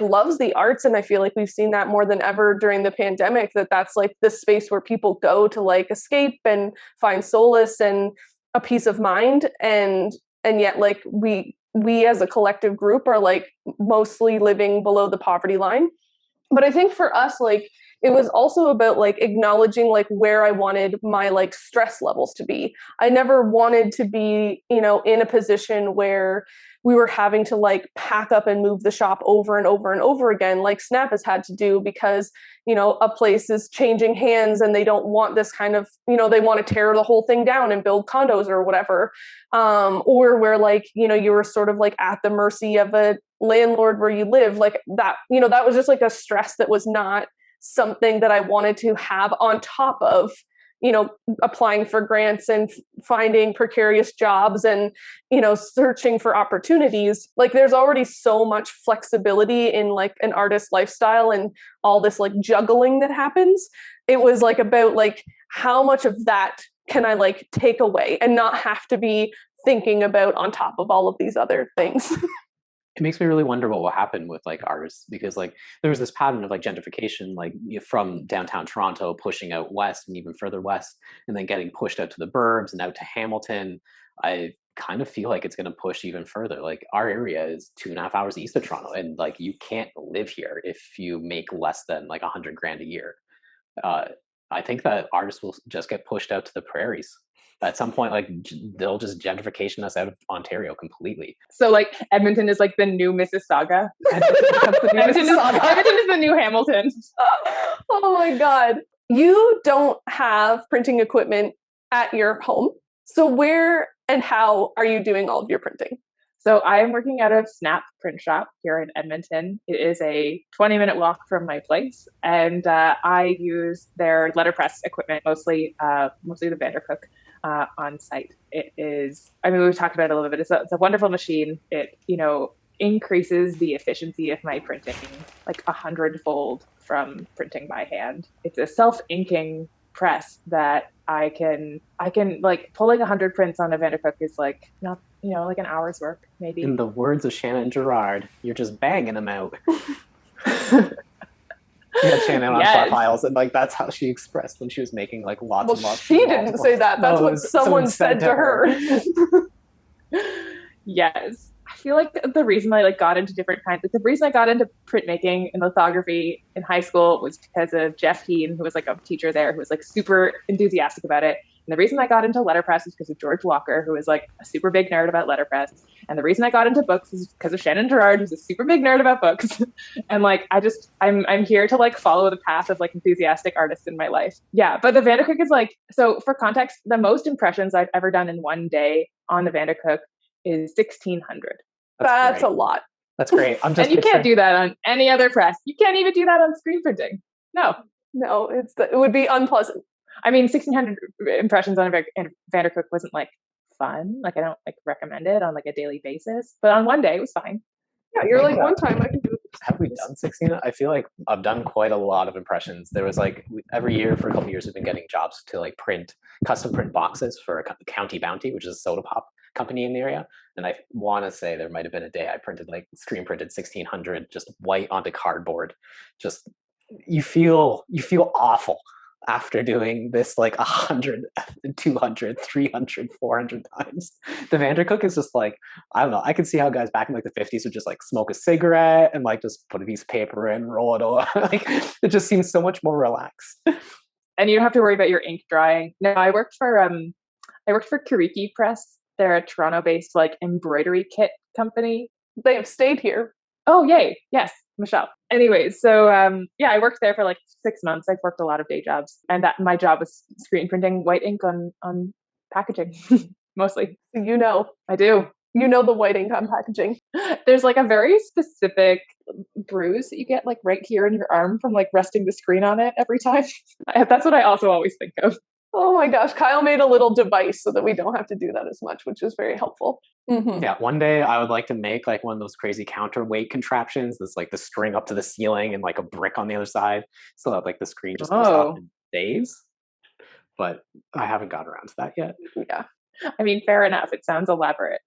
loves the arts. And I feel like we've seen that more than ever during the pandemic, that's like the space where people go to like escape and find solace and a peace of mind. And yet like we as a collective group are like mostly living below the poverty line. But I think for us, like it was also about like acknowledging like where I wanted my like stress levels to be. I never wanted to be, in a position where we were having to like pack up and move the shop over and over and over again, like Snap has had to do because, a place is changing hands and they don't want this kind of, they want to tear the whole thing down and build condos or whatever. Or where like, you were sort of like at the mercy of a landlord where you live, like that, that was just like a stress that was not something that I wanted to have on top of, applying for grants and finding precarious jobs and, searching for opportunities. Like there's already so much flexibility in like an artist's lifestyle and all this like juggling that happens. It was like about like how much of that can I like take away and not have to be thinking about on top of all of these other things. It makes me really wonder what will happen with like artists, because like there was this pattern of like gentrification, like from downtown Toronto pushing out west and even further west, and then getting pushed out to the burbs and out to Hamilton. I kind of feel like it's going to push even further. Like our area is 2.5 hours east of Toronto, and like you can't live here if you make less than like $100,000 a year. I think that artists will just get pushed out to the prairies. At some point, like they'll just gentrification us out of Ontario completely. So like Edmonton is like the new Mississauga. Edmonton is the new Hamilton. Oh my God. You don't have printing equipment at your home. So where And how are you doing all of your printing? So I am working out of Snap Print Shop here in Edmonton. It is a 20-minute walk from my place, and I use their letterpress equipment, mostly the Vandercook on site. It is, I mean, we've talked about it a little bit. It's a wonderful machine. It, increases the efficiency of my printing like 100-fold from printing by hand. It's a self-inking press that I can like pulling 100 prints on a Vandercook is like not like an hour's work maybe. In the words of Shannon Gerard, you're just banging them out. We had Shannon on Flat Files, and like that's how she expressed when she was making like lots and lots. She didn't say that. That's what someone said to her. Yes. I feel like the reason I got into different kinds, the reason I got into printmaking and lithography in high school was because of Jeff Heen, who was like a teacher there, who was like super enthusiastic about it. And the reason I got into letterpress is because of George Walker, who was like a super big nerd about letterpress. And the reason I got into books is because of Shannon Gerard, who's a super big nerd about books. And like, I'm here to like follow the path of like enthusiastic artists in my life. Yeah. But the Vandercook is like, so for context, the most impressions I've ever done in one day on the Vandercook is 1,600. That's a lot. That's great. I'm just and you can't do that on any other press. You can't even do that on screen printing. No, it would be unpleasant. I mean, 1,600 impressions on a Vandercook wasn't like fun. Like I don't like recommend it on like a daily basis, but on one day it was fine. Yeah, you're like one time I can do it. Have we done 16? I feel like I've done quite a lot of impressions. There was like every year for a couple of years we've been getting jobs to like custom print boxes for a County Bounty, which is a soda pop company in the area. And I want to say there might have been a day I screen printed 1,600 just white onto cardboard. Just you feel awful after doing this like 100, 200, 300, 400 times. The Vandercook is just like, I don't know. I could see how guys back in like the 50s would just like smoke a cigarette and like just put a piece of paper in, roll it over. Like it just seems so much more relaxed. And you don't have to worry about your ink drying. No, I worked for Kiriki Press. They're a Toronto-based like embroidery kit company. They have stayed here. Oh, yay. Yes, Michelle. Anyways, so I worked there for like 6 months. I've worked a lot of day jobs, and that my job was screen printing white ink on packaging, mostly. I do. The white ink on packaging. There's like a very specific bruise that you get like right here in your arm from like resting the screen on it every time. That's what I also always think of. Oh my gosh, Kyle made a little device so that we don't have to do that as much, which is very helpful. Mm-hmm. Yeah, one day I would like to make like one of those crazy counterweight contraptions that's like the string up to the ceiling and like a brick on the other side so that like the screen just goes off and stays. But I haven't got around to that yet. Yeah. I mean, fair enough. It sounds elaborate.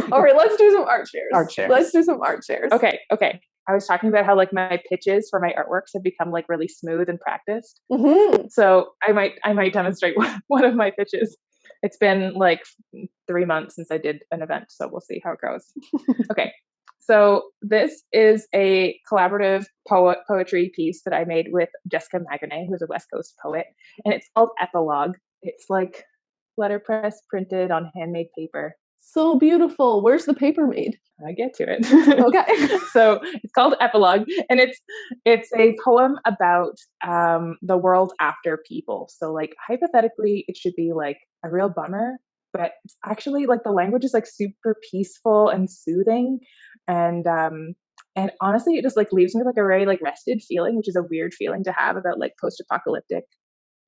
All right, let's do some art shares. Let's do some art shares. Okay. I was talking about how like my pitches for my artworks have become like really smooth and practiced. Mm-hmm. So I might demonstrate one of my pitches. It's been like 3 months since I did an event, so we'll see how it goes. Okay. So this is a collaborative poetry piece that I made with Jessica Magonet, who's a West Coast poet, and it's called Epilogue. It's like letterpress printed on handmade paper. So beautiful. Where's the paper made? I get to it. Okay. So it's called Epilogue, and it's a poem about the world after people. So like hypothetically, it should be like a real bummer, but it's actually like the language is like super peaceful and soothing, and honestly, it just like leaves me with like a very like rested feeling, which is a weird feeling to have about like post-apocalyptic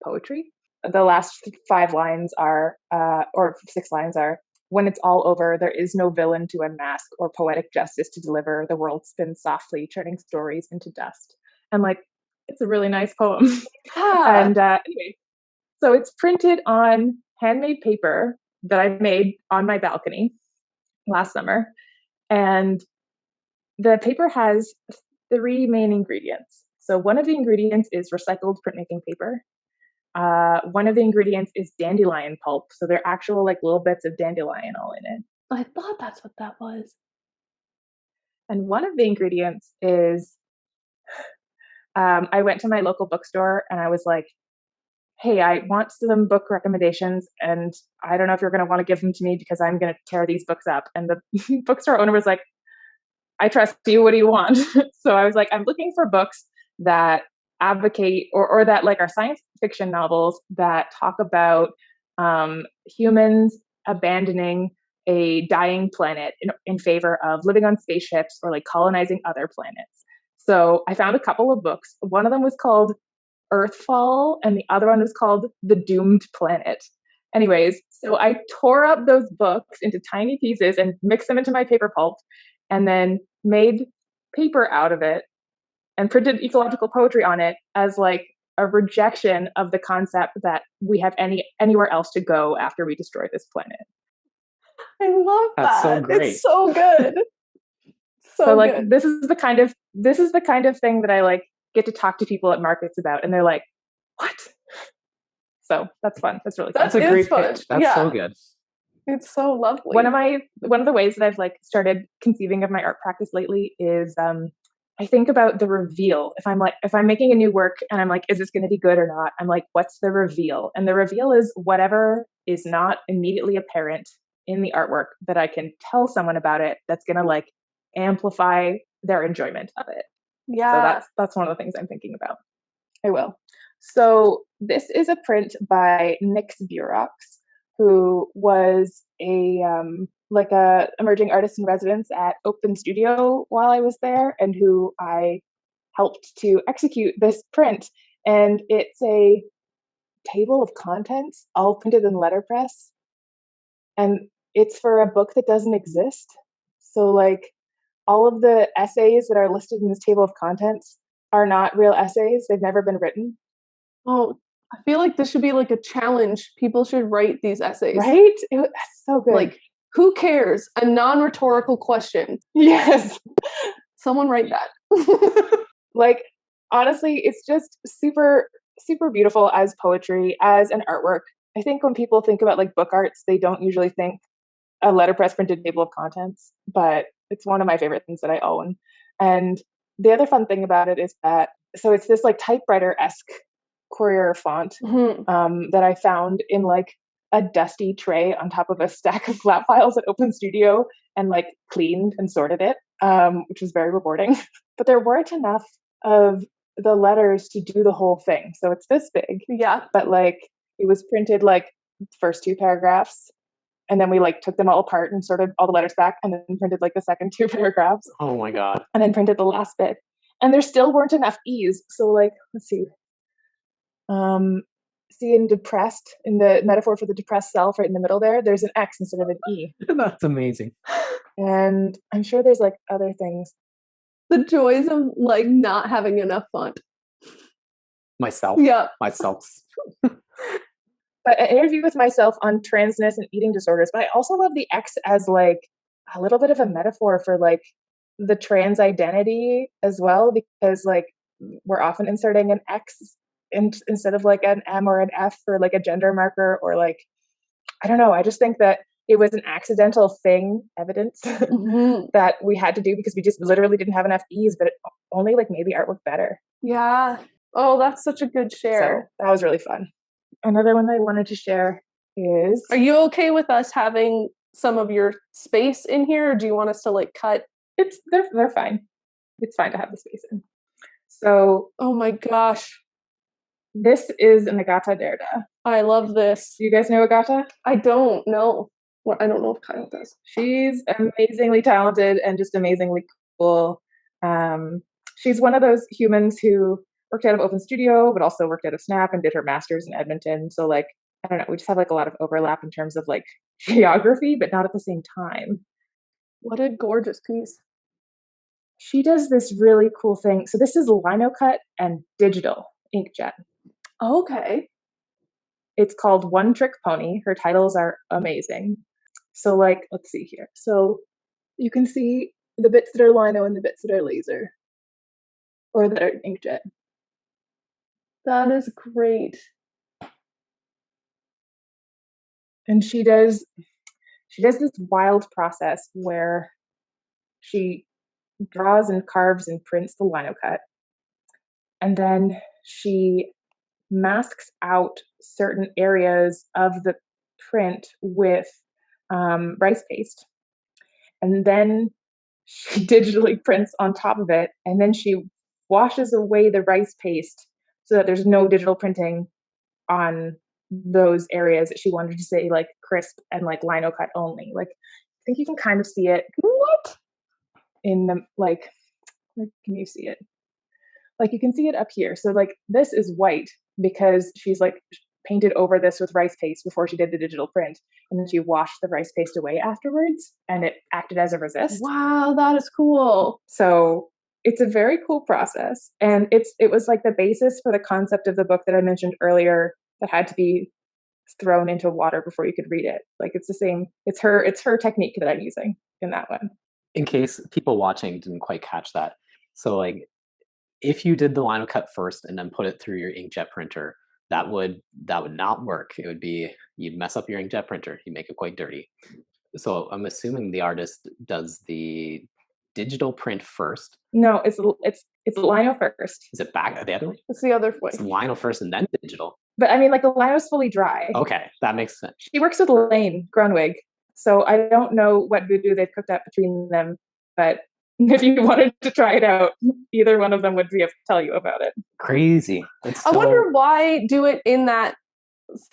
poetry. The last 5 lines are, or 6 lines are. When it's all over, there is no villain to unmask or poetic justice to deliver. The world spins softly, turning stories into dust. And like, it's a really nice poem. Yeah. And anyway, so it's printed on handmade paper that I made on my balcony last summer. And the paper has 3 main ingredients. So one of the ingredients is recycled printmaking paper. One of the ingredients is dandelion pulp. So they're actual like little bits of dandelion all in it. I thought that's what that was. And one of the ingredients is, I went to my local bookstore and I was like, hey, I want some book recommendations, and I don't know if you're going to want to give them to me because I'm going to tear these books up. And the bookstore owner was like, I trust you. What do you want? So I was like, I'm looking for books that advocate or that like are science fiction novels that talk about humans abandoning a dying planet in favor of living on spaceships or like colonizing other planets. So I found a couple of books. One of them was called Earthfall, and the other one was called The Doomed Planet. Anyways, so I tore up those books into tiny pieces and mixed them into my paper pulp, and then made paper out of it and printed ecological poetry on it as like a rejection of the concept that we have anywhere else to go after we destroy this planet. I love that. That's so great. It's so good. So like good. This is the kind of thing that I like get to talk to people at markets about, and they're like, "What?" So that's fun. That's really fun. That's a great pitch. That's so good. It's so lovely. One of the ways that I've like started conceiving of my art practice lately is I think about the reveal. If I'm making a new work and I'm like, is this going to be good or not? I'm like, what's the reveal? And the reveal is whatever is not immediately apparent in the artwork that I can tell someone about it. That's going to like amplify their enjoyment of it. Yeah. So that's one of the things I'm thinking about. I will. So this is a print by Nix Burox, who was a emerging artist in residence at Open Studio while I was there, and who I helped to execute this print. And it's a table of contents, all printed in letterpress. And it's for a book that doesn't exist. So like all of the essays that are listed in this table of contents are not real essays. They've never been written. Oh, I feel like this should be like a challenge. People should write these essays. Right? That's so good. Like, who cares? A non-rhetorical question. Yes. Someone write that. Like, honestly, it's just super, super beautiful as poetry, as an artwork. I think when people think about like book arts, they don't usually think a letterpress printed table of contents, but it's one of my favorite things that I own. And the other fun thing about it is that, so it's this like typewriter-esque Courier font that I found in like a dusty tray on top of a stack of flat files at Open Studio, and like cleaned and sorted it, which was very rewarding. But there weren't enough of the letters to do the whole thing. So it's this big. Yeah. But like it was printed like the first 2 paragraphs, and then we like took them all apart and sorted all the letters back, and then printed like the second 2 paragraphs. Oh my God. And then printed the last bit. And there still weren't enough E's. So like, let's see. See in depressed, in the metaphor for the depressed self right in the middle there's an X instead of an E. That's amazing. And I'm sure there's like other things. The joys of like not having enough font. Myself. Yeah. Myself. But an interview with myself on transness and eating disorders. But I also love the X as like a little bit of a metaphor for like the trans identity as well, because like we're often inserting an X instead of like an M or an F for like a gender marker, or like, I don't know. I just think that it was an accidental thing, evidence that we had to do because we just literally didn't have enough E's, but it only like made the artwork better. Yeah. Oh, that's such a good share. So that was really fun. Another one I wanted to share is... Are you okay with us having some of your space in here, or do you want us to like cut? They're fine. It's fine to have the space in. So... Oh my gosh. This is an Agata Derda. I love this. Do you guys know Agata? I don't know. Well, I don't know if Kyle does. She's amazingly talented and just amazingly cool. She's one of those humans who worked out of Open Studio, but also worked out of Snap and did her master's in Edmonton. So like, I don't know, we just have like a lot of overlap in terms of like geography, but not at the same time. What a gorgeous piece. She does this really cool thing. So this is linocut and digital inkjet. Okay. It's called One Trick Pony. Her titles are amazing. So like, let's see here. So you can see the bits that are lino and the bits that are laser, or that are inkjet. That is great. And she does this wild process where she draws and carves and prints the linocut, and then she masks out certain areas of the print with rice paste, and then she digitally prints on top of it, and then she washes away the rice paste so that there's no digital printing on those areas that she wanted to say like crisp and like lino cut only. Like I think you can kind of see it. What? In the like, where can you see it? Like you can see it up here. So like this is white because she's like painted over this with rice paste before she did the digital print, and then she washed the rice paste away afterwards, and it acted as a resist. Wow, that is cool. So it's a very cool process, and it was like the basis for the concept of the book that I mentioned earlier that had to be thrown into water before you could read it. Like it's the same. It's her technique that I'm using in that one. In case people watching didn't quite catch that, so like if you did the lino cut first and then put it through your inkjet printer, that would not work. It would be, you'd mess up your inkjet printer. You make it quite dirty. So I'm assuming the artist does the digital print first. No, it's lino first. Is it back the other way? It's the other way. It's lino first and then digital. But I mean, like the lino's fully dry. Okay, that makes sense. She works with Lane Grunwig, so I don't know what voodoo they've cooked up between them, but if you wanted to try it out, either one of them would be able to tell you about it. Crazy. I wonder why do it in that.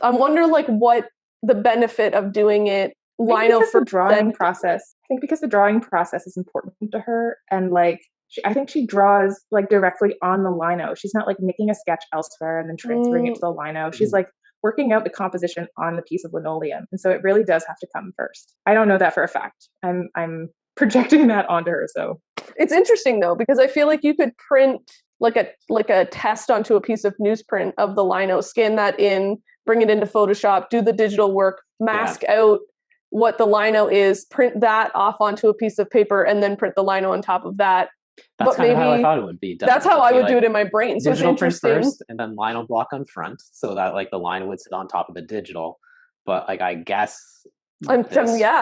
I wonder like what the benefit of doing it lino for the drawing process. I think because the drawing process is important to her, and like I think she draws like directly on the lino. She's not like making a sketch elsewhere and then transferring it to the lino. She's like working out the composition on the piece of linoleum, and so it really does have to come first. I don't know that for a fact. I'm projecting that onto her. So it's interesting though, because I feel like you could print like a test onto a piece of newsprint of the lino, scan that in, bring it into Photoshop, do the digital work, mask out what the lino is, print that off onto a piece of paper, and then print the lino on top of that. That's kind of how I thought it would be done. That's how I would do it in my brain. So digital it's print interesting. first, and then lino block on front, so that like the lino would sit on top of the digital. But like I guess. I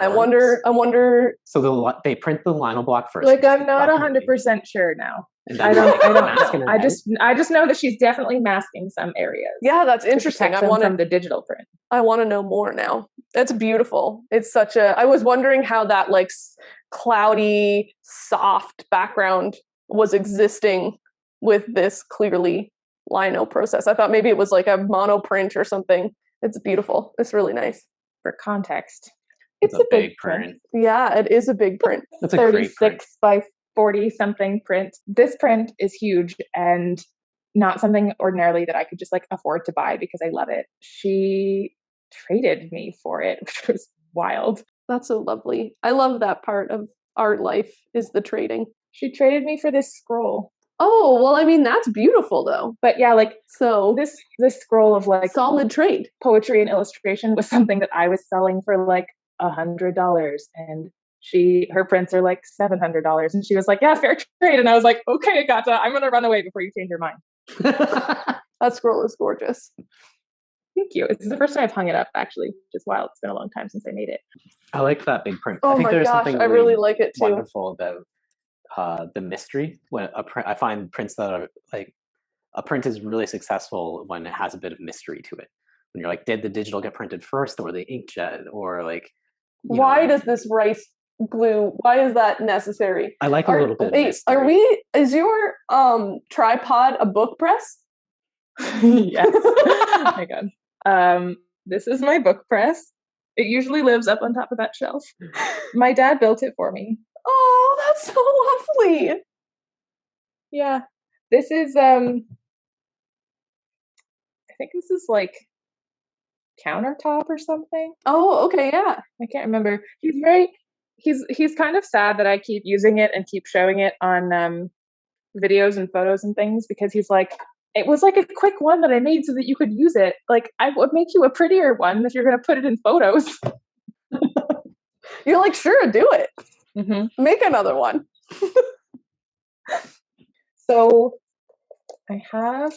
wonder. So they print the lino block first. Like I'm not 100% sure now. I don't know. I just know that she's definitely masking some areas. Yeah, that's interesting. I want from the digital print. I want to know more now. That's beautiful. It's such a. I was wondering how that like cloudy, soft background was existing with this clearly lino process. I thought maybe it was like a monoprint or something. It's beautiful. It's really nice. For context, it's a big print. Yeah, it is a big print. That's a 36 by 40 something print. This print is huge and not something ordinarily that I could just like afford to buy because I love it. She traded me for it, which was wild. That's so lovely. I love that part of art life is the trading. She traded me for this scroll. Oh, well, I mean, that's beautiful though. But yeah, like, so this scroll of like solid trade poetry and illustration was something that I was selling for like $100, and her prints are like $700, and she was like, yeah, fair trade. And I was like, okay, Agata, I'm going to run away before you change your mind. That scroll is gorgeous. Thank you. It's the first time I've hung it up, actually, which is wild. It's been a long time since I made it. I like that big print. Oh I think my there's gosh, something I really like it too. Wonderful about the mystery. When I find prints that are like, a print is really successful when it has a bit of mystery to it. When you're like, did the digital get printed first or the inkjet, or like, why does this rice glue? Why is that necessary? I like a little bit. Of mystery. Is your tripod a book press? Yes. Oh my god. This is my book press. It usually lives up on top of that shelf. My dad built it for me. Oh, that's so lovely. Yeah. This is I think this is like countertop or something. Oh, okay, yeah. I can't remember. He's kind of sad that I keep using it and keep showing it on videos and photos and things, because he's like, it was like a quick one that I made so that you could use it. Like, I would make you a prettier one if you're going to put it in photos. You're like, sure, do it. Mm-hmm. Make another one. So I have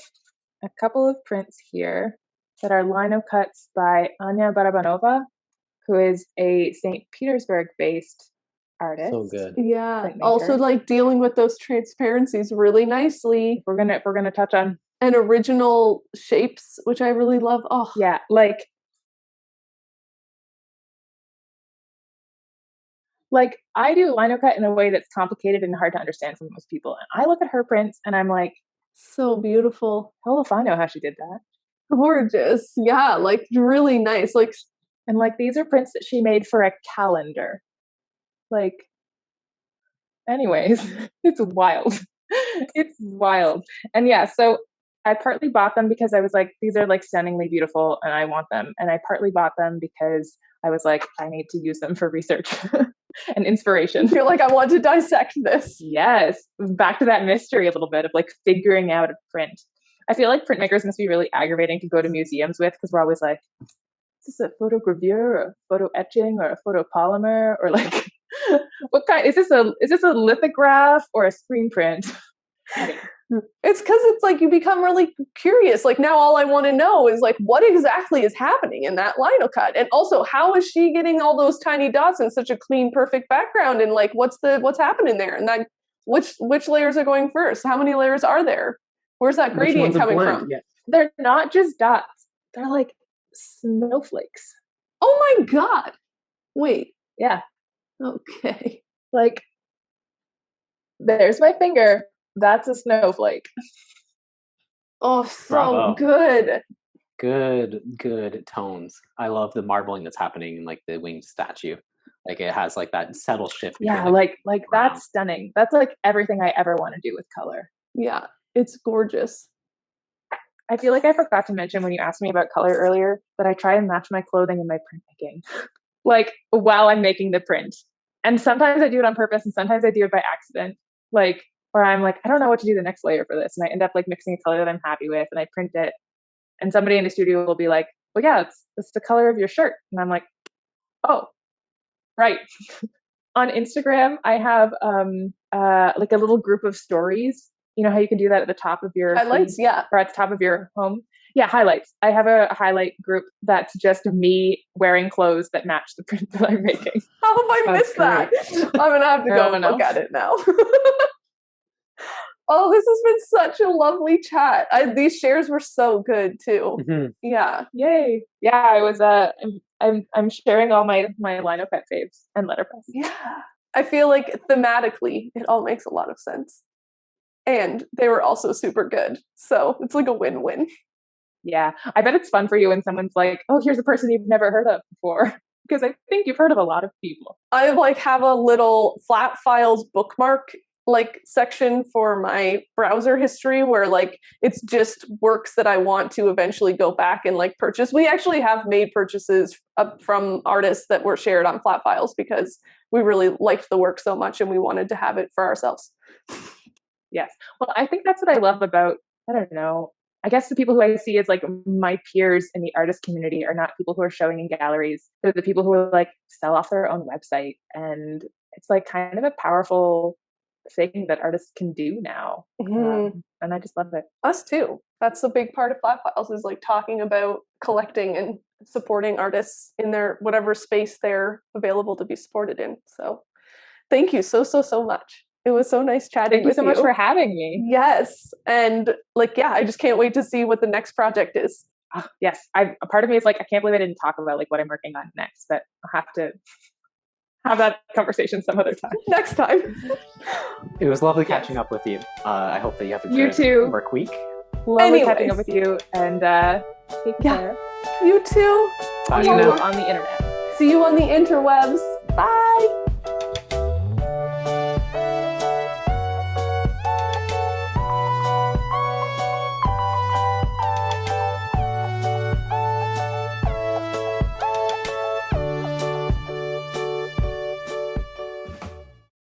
a couple of prints here that are lino cuts by Anya Baraybarova, who is a St. Petersburg-based artist. So good. Yeah. Also, like dealing with those transparencies really nicely. We're gonna touch on and original shapes, which I really love. Oh, yeah, like I do lino cut in a way that's complicated and hard to understand for most people. And I look at her prints and I'm like, so beautiful. Hell if I know how she did that. gorgeous. Yeah, like really nice. Like, and like these are prints that she made for a calendar. Like, anyways, it's wild. It's wild. And yeah, so I partly bought them because I was like, these are like stunningly beautiful and I want them. And I partly bought them because I was like, I need to use them for research and inspiration. You're like, I want to dissect this. Yes. Back to that mystery a little bit of like figuring out a print. I feel like printmakers must be really aggravating to go to museums with because we're always like, is this a photogravure or a photo etching or a photopolymer or like what kind is this a lithograph or a screen print? It's because it's like you become really curious. Like now all I want to know is like what exactly is happening in that linocut, and also how is she getting all those tiny dots in such a clean, perfect background, and like what's happening there, and that which layers are going first? How many layers are there? Where's that gradient coming from? Yeah. They're not just dots. They're like snowflakes. Oh my god! Wait. Yeah. Okay. Like, there's my finger. That's a snowflake. Oh, so Bravo. good. Good tones. I love the marbling that's happening in like the winged statue. Like it has like that subtle shift. Yeah, like that's stunning. That's like everything I ever want to do with color. Yeah, it's gorgeous. I feel like I forgot to mention when you asked me about color earlier that I try and match my clothing in my printmaking, like while I'm making the print. And sometimes I do it on purpose, and sometimes I do it by accident. Like, or I'm like, I don't know what to do the next layer for this, and I end up like mixing a color that I'm happy with, and I print it. And somebody in the studio will be like, "Well, yeah, it's the color of your shirt," and I'm like, "Oh, right." On Instagram, I have like a little group of stories. You know how you can do that at the top of your highlights, feed, or at the top of your home. Yeah, highlights. I have a highlight group that's just me wearing clothes that match the print that I'm making. How have I missed that? I'm gonna have to go and look at it now. Oh, this has been such a lovely chat. These shares were so good too. Mm-hmm. Yeah. Yay. Yeah, I was I'm sharing all my linocut faves and letterpress. Yeah. I feel like thematically it all makes a lot of sense. And they were also super good. So it's like a win-win. Yeah. I bet it's fun for you when someone's like, oh, here's a person you've never heard of before. Because I think you've heard of a lot of people. I like have a little flat files bookmark like section for my browser history where like it's just works that I want to eventually go back and like purchase. We actually have made purchases from artists that were shared on flat files because we really liked the work so much and we wanted to have it for ourselves. Yes. Well, I think that's what I love about, I don't know, I guess the people who I see as like my peers in the artist community are not people who are showing in galleries. They're the people who are like sell off their own website. And it's like kind of a powerful thing that artists can do now. Mm-hmm. And I just love it. Us too. That's a big part of Flat Files is like talking about collecting and supporting artists in their whatever space they're available to be supported in. So thank you so much. It was so nice chatting with you. Thank you so much for having me. Yes. And like, yeah, I just can't wait to see what the next project is. Yes. A part of me is like, I can't believe I didn't talk about like what I'm working on next, but I'll have to have that conversation some other time. Next time. It was lovely catching up with you. I hope that you have a good work week. Lovely catching up with you, and take care. You too. Bye See you now. on the internet. See you on the interwebs.